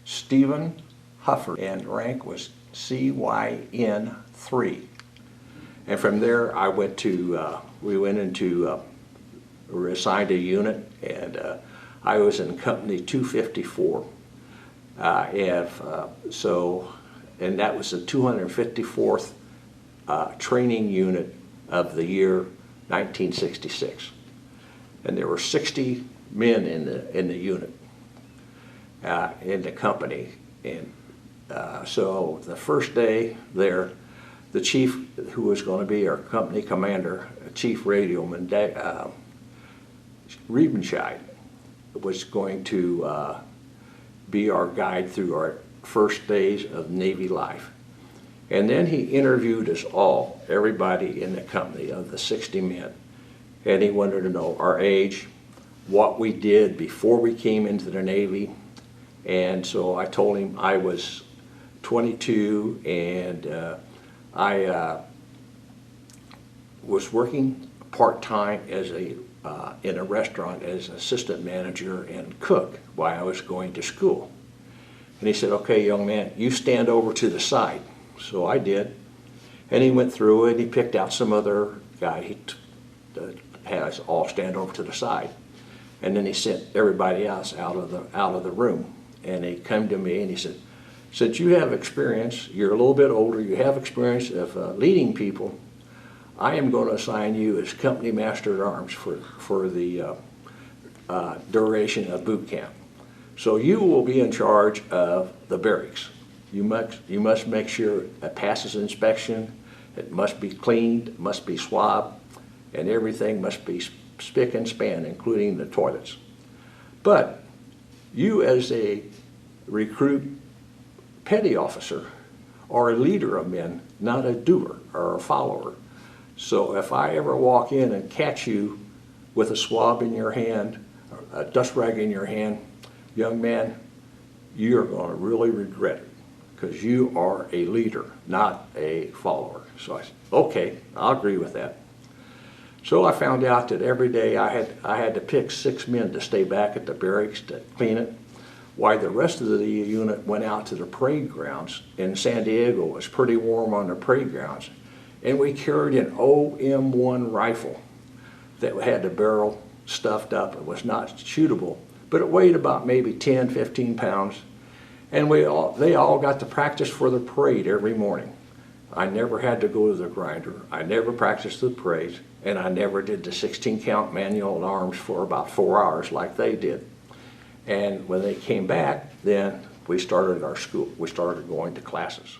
Stephen Hufford, and rank was CYN3. And from there I went to, we were assigned a unit, and I was in company 254. And that was the 254th training unit of the year 1966. And there were 60 men in the unit, in the company. And so the first day there, the chief, who was going to be our company commander, Chief Radioman Riebenscheid, was going to be our guide through our first days of Navy life. And then he interviewed us all, everybody in the company of the 60 men. And he wanted to know our age, what we did before we came into the Navy. And so I told him I was 22, and I was working part-time as in a restaurant as assistant manager and cook while I was going to school. And he said, "Okay, young man, you stand over to the side." So I did. And he went through it, he picked out some other guy. He had us all stand over to the side. And then he sent everybody else out of the room. And he came to me and he said, "Since you have experience, you're a little bit older, you have experience of leading people, I am going to assign you as company master at arms for the duration of boot camp. So you will be in charge of the barracks. You must make sure it passes inspection, it must be cleaned, it must be swabbed, and everything must be spick and span, including the toilets. But you, as a recruit petty officer, are a leader of men, not a doer or a follower. So if I ever walk in and catch you with a swab in your hand, a dust rag in your hand, young man, you're going to really regret it, because you are a leader, not a follower." So I said, "Okay, I'll agree with that." So I found out that every day I had to pick 6 men to stay back at the barracks to clean it, while the rest of the unit went out to the parade grounds. In San Diego, it was pretty warm on the parade grounds. And we carried an OM1 rifle that had the barrel stuffed up. It was not shootable, but it weighed about maybe 10, 15 pounds. And they all got to practice for the parade every morning. I never had to go to the grinder. I never practiced the parades, and I never did the 16-count manual at arms for about 4 hours like they did. And when they came back, then we started our school. We started going to classes.